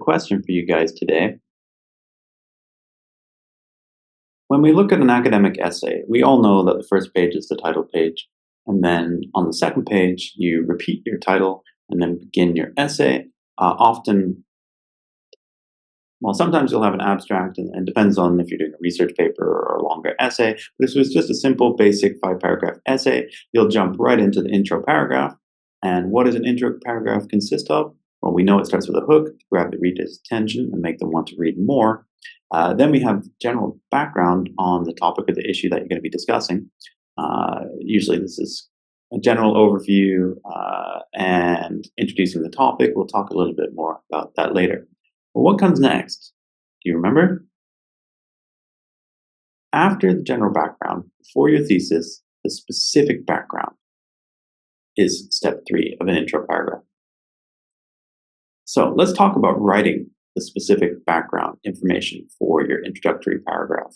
question for you guys today. When we look at an academic essay, we all know that the first page is the title page, and then on the second page, you repeat your title and then begin your essay. Often, well, sometimes you'll have an abstract, and depends on if you're doing a research paper or a longer essay. But if it was just a simple, basic 5-paragraph essay, you'll jump right into the intro paragraph. And what does an intro paragraph consist of? Well, we know it starts with a hook to grab the reader's attention and make them want to read more. Then we have general background on the topic of the issue that you're going to be discussing. Usually this is a general overview and introducing the topic. We'll talk a little bit more about that later. But what comes next? Do you remember? After the general background, for your thesis, the specific background is step 3 of an intro paragraph. So let's talk about writing the specific background information for your introductory paragraph.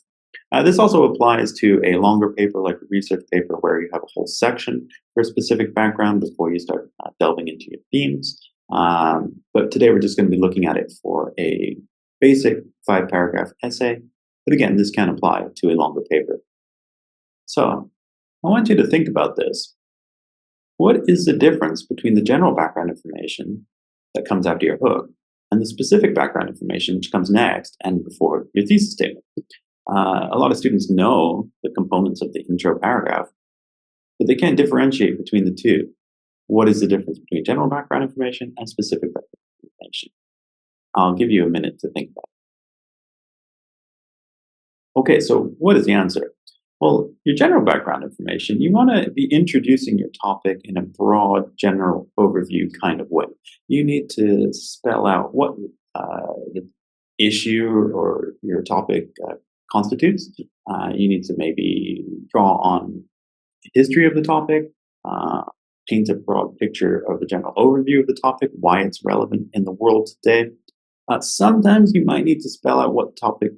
This also applies to a longer paper like a research paper where you have a whole section for a specific background before you start delving into your themes. But today we're just going to be looking at it for a basic 5-paragraph essay. But again, this can apply to a longer paper. So I want you to think about this. What is the difference between the general background information that comes after your hook and the specific background information which comes next and before your thesis statement? A lot of students know the components of the intro paragraph, but they can't differentiate between the two. What is the difference between general background information and specific background information? I'll give you a minute to think about it. Okay, so what is the answer? Well, your general background information, you want to be introducing your topic in a broad, general overview kind of way. You need to spell out what the issue or your topic constitutes. You need to maybe draw on the history of the topic, paint a broad picture of the general overview of the topic, why it's relevant in the world today. Sometimes you might need to spell out what the topic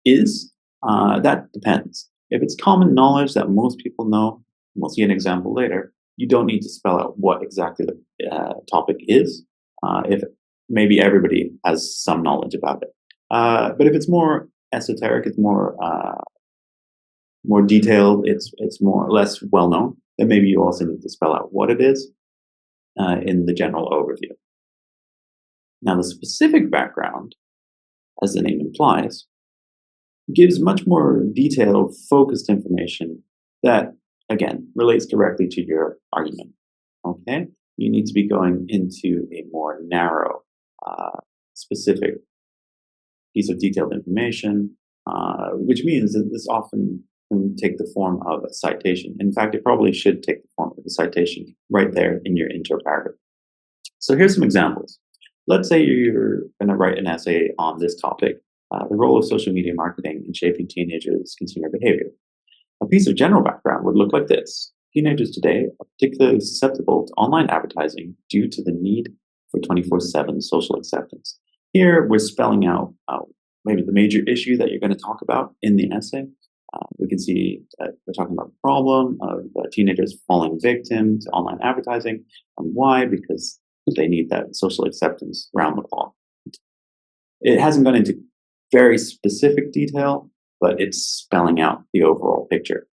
is. That depends. If it's common knowledge that most people know, and we'll see an example later, you don't need to spell out what exactly the topic is, if maybe everybody has some knowledge about it. But if it's more esoteric, it's more detailed, it's more less well-known, then maybe you also need to spell out what it is in the general overview. Now, the specific background, as the name implies, gives much more detailed, focused information that, again, relates directly to your argument. Okay? You need to be going into a more narrow, specific piece of detailed information, which means that this often can take the form of a citation. In fact, it probably should take the form of a citation right there in your intro paragraph. So here's some examples. Let's say you're going to write an essay on this topic, the role of social media marketing in shaping teenagers' consumer behavior. A piece of general background would look like this. Teenagers today are particularly susceptible to online advertising due to the need for 24/7 social acceptance. Here, we're spelling out maybe the major issue that you're going to talk about in the essay. We can see that we're talking about the problem of teenagers falling victim to online advertising. And why? Because they need that social acceptance around the clock. It hasn't gone into very specific detail, but it's spelling out the overall picture.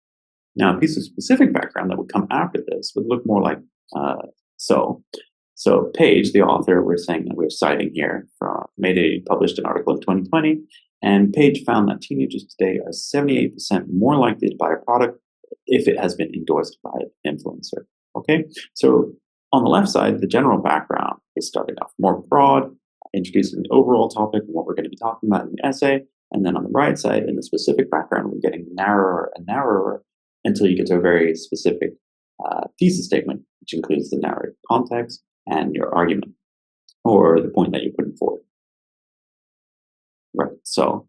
Now, a piece of specific background that would come after this would look more like so. So Page, the author, we're saying that we're citing here, published an article in 2020, and Page found that teenagers today are 78% more likely to buy a product if it has been endorsed by an influencer. Okay, so on the left side, the general background is starting off more broad, introducing the overall topic and what we're going to be talking about in the essay. And then on the right side, in the specific background, we're getting narrower and narrower until you get to a very specific thesis statement, which includes the narrative context and your argument or the point that you're putting forward. Right, so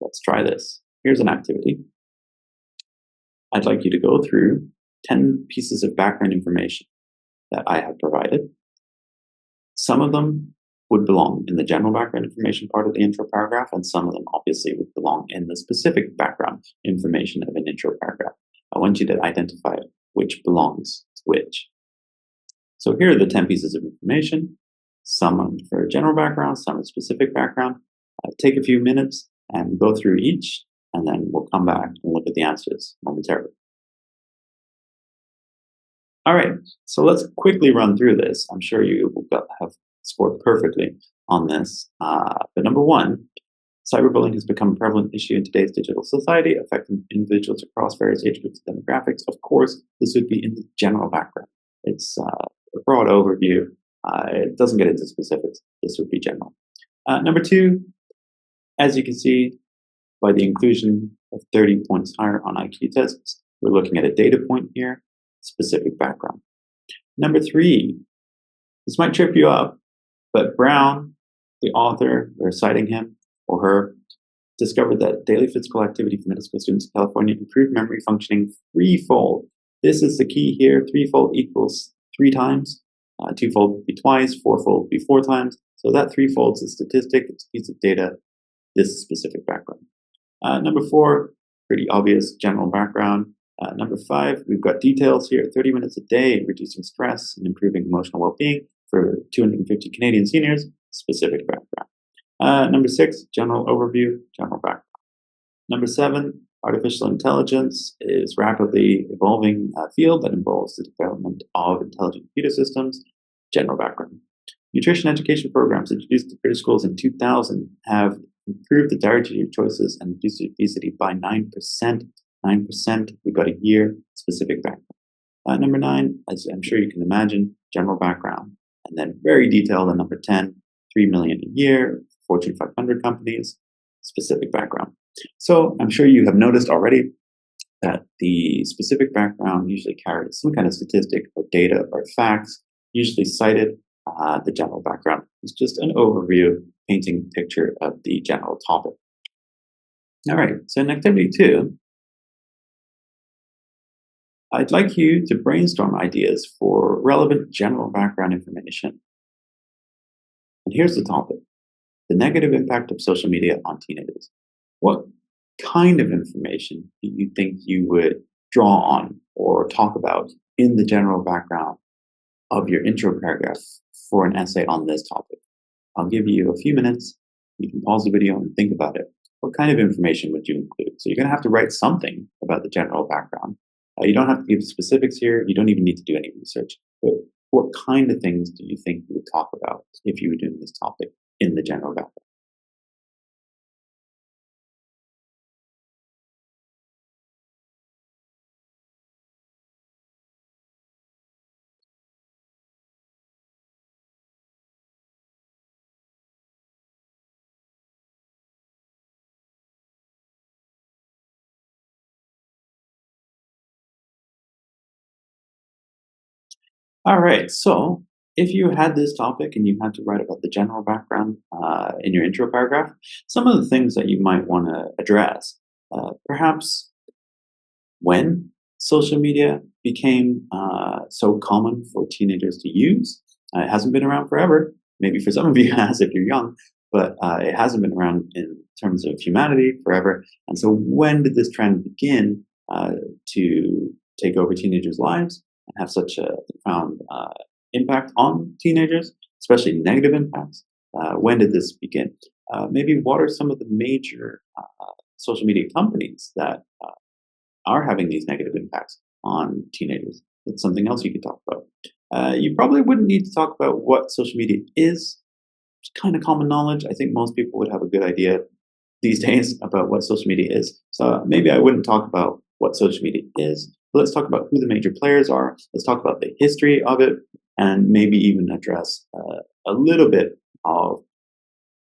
let's try this. Here's an activity. I'd like you to go through 10 pieces of background information that I have provided. Some of them would belong in the general background information part of the intro paragraph, and some of them obviously would belong in the specific background information of an intro paragraph. I want you to identify which belongs to which. So here are the 10 pieces of information. some for general background, some for specific background. Take a few minutes and go through each, and then we'll come back and look at the answers momentarily. All right, so let's quickly run through this. I'm sure you will have scored perfectly on this. But number one, cyberbullying has become a prevalent issue in today's digital society, affecting individuals across various age groups and demographics. Of course, this would be in the general background. It's a broad overview. It doesn't get into specifics. This would be general. Number two, as you can see, by the inclusion of 30 points higher on IQ tests, we're looking at a data point here, specific background. Number three, this might trip you up, but Brown, the author, we're citing him or her, discovered that daily physical activity for middle school students in California improved memory functioning threefold. This is the key here. Threefold equals 3 times. Twofold would be twice. Fourfold would be 4 times. So that threefold is a statistic. It's a piece of data. This is specific background. Number 4, pretty obvious general background. Number 5, we've got details here. 30 minutes a day, reducing stress and improving emotional well-being for 250 Canadian seniors. Specific background. Number 6, general overview, general background. Number 7, artificial intelligence is rapidly evolving field that involves the development of intelligent computer systems, general background. Nutrition education programs introduced to British schools in 2000 have improved the dietary choices and reduced obesity by 9%. 9%, we got a year, specific background. Number 9, as I'm sure you can imagine, general background. And then very detailed on number 10, 3 million a year, Fortune 500 companies, specific background. So I'm sure you have noticed already that the specific background usually carries some kind of statistic or data or facts, usually cited. The general background is just an overview, painting a picture of the general topic. All right, so in activity 2, I'd like you to brainstorm ideas for relevant general background information. And here's the topic: the negative impact of social media on teenagers. What kind of information do you think you would draw on or talk about in the general background of your intro paragraph for an essay on this topic? I'll give you a few minutes. You can pause the video and think about it. What kind of information would you include? So you're going to have to write something about the general background. You don't have to give specifics here. You don't even need to do any research. But what kind of things do you think you would talk about if you were doing this topic in the general background? All right. So if you had this topic and you had to write about the general background in your intro paragraph, some of the things that you might want to address, perhaps when social media became so common for teenagers to use. It hasn't been around forever. Maybe for some of you it has if you're young, but it hasn't been around in terms of humanity forever. And so when did this trend begin to take over teenagers' lives and have such a profound impact on teenagers, especially negative impacts? When did this begin? Maybe what are some of the major social media companies that are having these negative impacts on teenagers? That's something else you could talk about. You probably wouldn't need to talk about what social media is. It's kind of common knowledge. I think most people would have a good idea these days about what social media is. So maybe I wouldn't talk about what social media is. But let's talk about who the major players are. Let's talk about the history of it, and maybe even address a little bit of,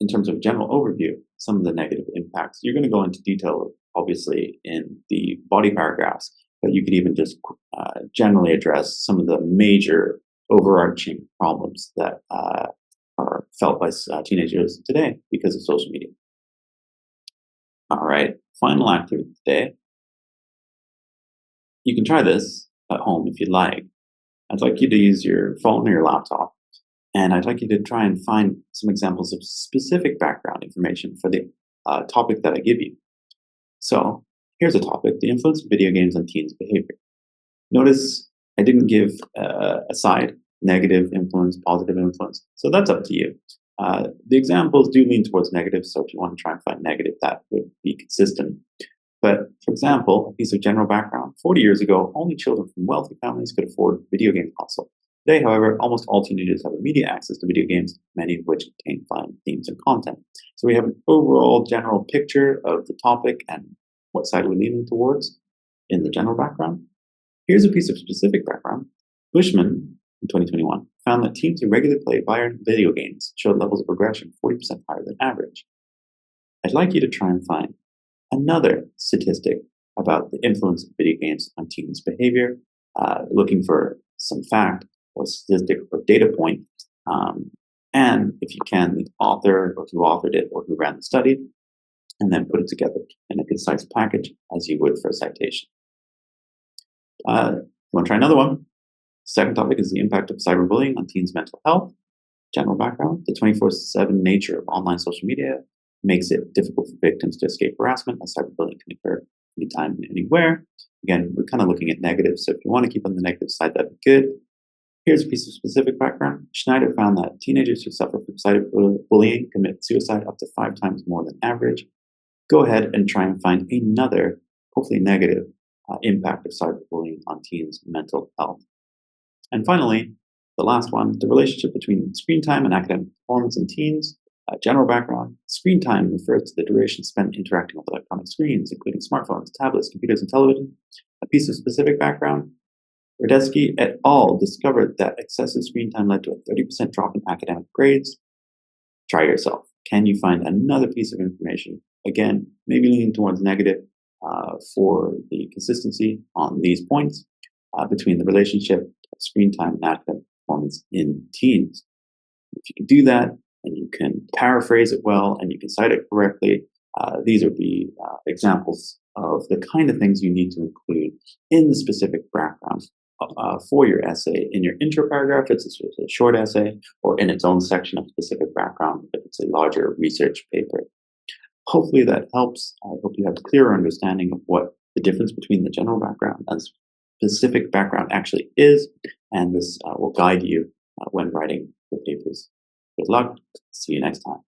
in terms of general overview, some of the negative impacts. You're going to go into detail, obviously, in the body paragraphs, but you could even just generally address some of the major overarching problems that are felt by teenagers today because of social media. All right, final activity today. You can try this at home if you'd like. I'd like you to use your phone or your laptop, and I'd like you to try and find some examples of specific background information for the topic that I give you. So here's a topic: the influence of video games on teens' behavior. Notice I didn't give a side negative influence, positive influence. So that's up to you. The examples do lean towards negative, so if you want to try and find negative, that would be consistent. But for example, a piece of general background. 40 years ago, only children from wealthy families could afford a video game console. Today, however, almost all teenagers have immediate access to video games, many of which contain fun themes and content. So we have an overall general picture of the topic and what side we're leaning towards in the general background. Here's a piece of specific background. Bushman, in 2021, found that teens who regularly play violent video games showed levels of progression 40% higher than average. I'd like you to try and find another statistic about the influence of video games on teens' behavior, looking for some fact or statistic or data point, and if you can, the author or who authored it or who ran the study, and then put it together in a concise package as you would for a citation. You want to try another one? Second topic is the impact of cyberbullying on teens' mental health. General background: the 24/7 nature of online social media makes it difficult for victims to escape harassment, as cyberbullying can occur anytime and anywhere. Again, we're kind of looking at negatives, so if you want to keep on the negative side, that'd be good. Here's a piece of specific background. Schneider found that teenagers who suffer from cyberbullying commit suicide up to 5 times more than average. Go ahead and try and find another, hopefully negative, impact of cyberbullying on teens' mental health. And finally, the last one, the relationship between screen time and academic performance in teens. General background: screen time refers to the duration spent interacting with electronic screens, including smartphones, tablets, computers, and television. A piece of specific background: Radetsky et al. Discovered that excessive screen time led to a 30% drop in academic grades. Try yourself. Can you find another piece of information? Again, maybe leaning towards negative for the consistency on these points between the relationship of screen time and academic performance in teens. If you can do that, and you can paraphrase it well, and you can cite it correctly, these would be examples of the kind of things you need to include in the specific background for your essay. In your intro paragraph, if it's a short essay, or in its own section of specific background, if it's a larger research paper. Hopefully that helps. I hope you have a clearer understanding of what the difference between the general background and specific background actually is, and this will guide you when writing your papers. Good luck. See you next time.